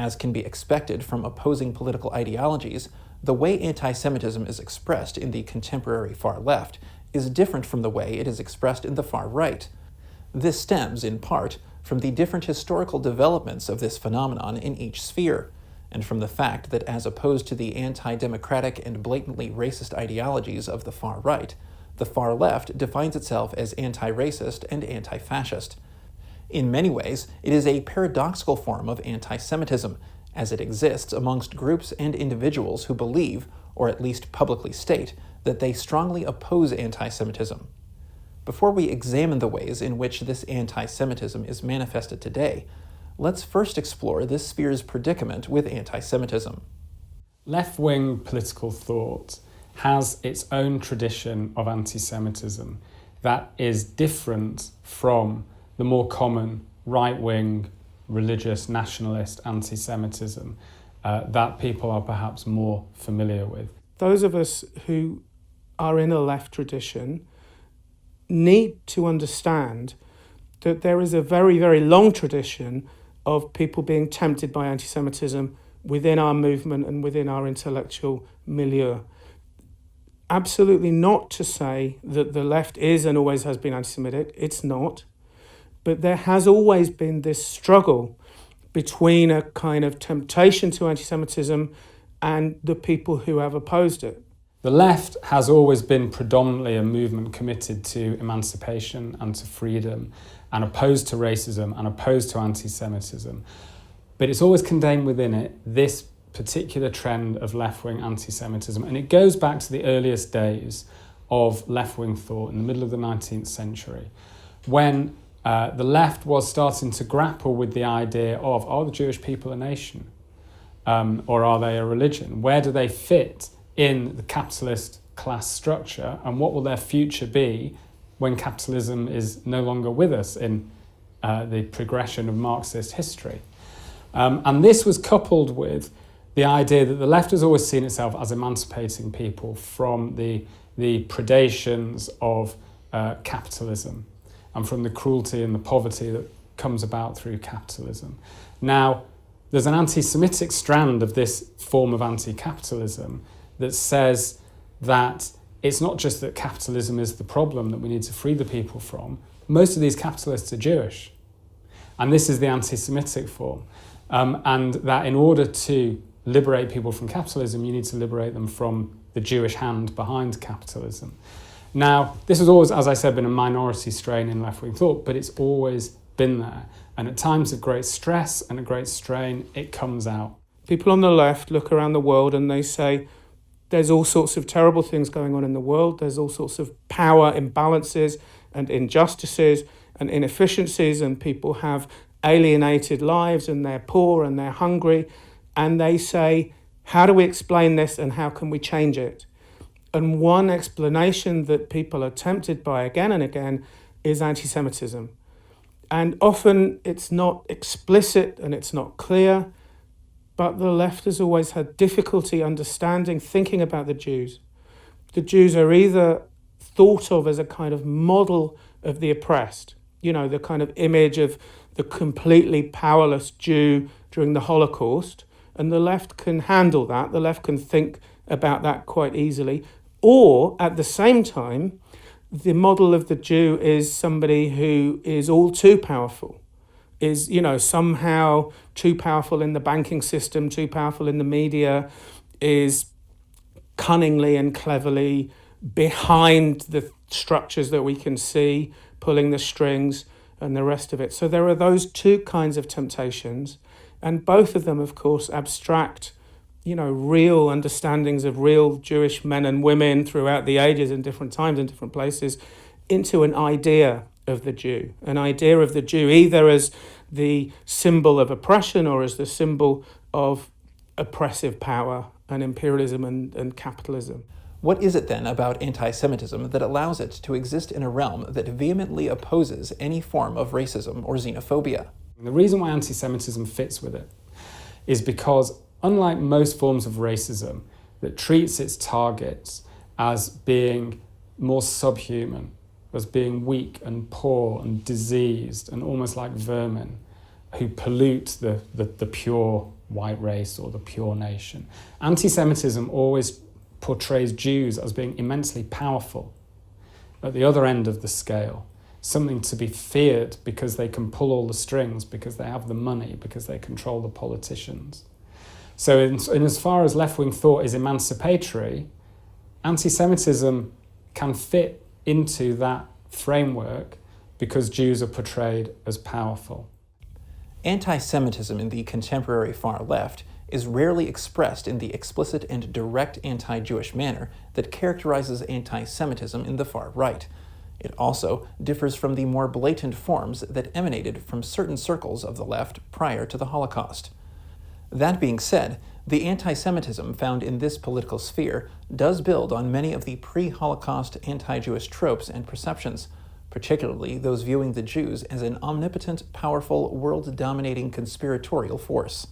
As can be expected from opposing political ideologies, the way anti-Semitism is expressed in the contemporary far left is different from the way it is expressed in the far right. This stems, in part, from the different historical developments of this phenomenon in each sphere, and from the fact that as opposed to the anti-democratic and blatantly racist ideologies of the far right, the far left defines itself as anti-racist and anti-fascist. In many ways, it is a paradoxical form of anti-Semitism, as it exists amongst groups and individuals who believe, or at least publicly state, that they strongly oppose anti-Semitism. Before we examine the ways in which this anti-Semitism is manifested today, let's first explore this sphere's predicament with anti-Semitism. Left-wing political thought has its own tradition of anti-Semitism that is different from the more common right-wing religious nationalist anti-Semitism that people are perhaps more familiar with. Those of us who are in a left tradition need to understand that there is a very, very long tradition of people being tempted by anti-Semitism within our movement and within our intellectual milieu. Absolutely not to say that the left is and always has been anti-Semitic. It's not. But there has always been this struggle between a kind of temptation to anti-Semitism and the people who have opposed it. The left has always been predominantly a movement committed to emancipation and to freedom and opposed to racism and opposed to anti-Semitism. But it's always contained within it this particular trend of left-wing anti-Semitism. And it goes back to the earliest days of left-wing thought in the middle of the 19th century, when the left was starting to grapple with the idea of, are the Jewish people a nation? Or are they a religion? Where do they fit in the capitalist class structure, and what will their future be when capitalism is no longer with us in the progression of Marxist history? And this was coupled with the idea that the left has always seen itself as emancipating people from the predations of capitalism and from the cruelty and the poverty that comes about through capitalism. Now, there's an anti-Semitic strand of this form of anti-capitalism that says that it's not just that capitalism is the problem that we need to free the people from. Most of these capitalists are Jewish. And this is the anti-Semitic form. And that in order to liberate people from capitalism, you need to liberate them from the Jewish hand behind capitalism. Now, this has always, as I said, been a minority strain in left-wing thought, but it's always been there. And at times of great stress and a great strain, it comes out. People on the left look around the world and they say, there's all sorts of terrible things going on in the world. There's all sorts of power imbalances and injustices and inefficiencies, and people have alienated lives and they're poor and they're hungry. And they say, how do we explain this and how can we change it? And one explanation that people are tempted by again and again is anti-Semitism. And often it's not explicit and it's not clear, but the left has always had difficulty understanding, thinking about the Jews. The Jews are either thought of as a kind of model of the oppressed, you know, the kind of image of the completely powerless Jew during the Holocaust, and the left can handle that, the left can think about that quite easily. Or, at the same time, the model of the Jew is somebody who is all too powerful, is, you know, somehow too powerful in the banking system, too powerful in the media, is cunningly and cleverly behind the structures that we can see, pulling the strings and the rest of it. So there are those two kinds of temptations, and both of them, of course, abstract, you know, real understandings of real Jewish men and women throughout the ages in different times and different places into an idea of the Jew, an idea of the Jew either as the symbol of oppression or as the symbol of oppressive power and imperialism and capitalism. What is it then about anti-Semitism that allows it to exist in a realm that vehemently opposes any form of racism or xenophobia? The reason why anti-Semitism fits with it is because, unlike most forms of racism that treats its targets as being more subhuman, as being weak and poor and diseased and almost like vermin who pollute the pure white race or the pure nation. Anti-Semitism always portrays Jews as being immensely powerful at the other end of the scale, something to be feared because they can pull all the strings, because they have the money, because they control the politicians. So in as far as left-wing thought is emancipatory, anti-Semitism can fit into that framework because Jews are portrayed as powerful. Anti-Semitism in the contemporary far left is rarely expressed in the explicit and direct anti-Jewish manner that characterizes anti-Semitism in the far right. It also differs from the more blatant forms that emanated from certain circles of the left prior to the Holocaust. That being said, the anti-Semitism found in this political sphere does build on many of the pre-Holocaust anti-Jewish tropes and perceptions, particularly those viewing the Jews as an omnipotent, powerful, world-dominating conspiratorial force.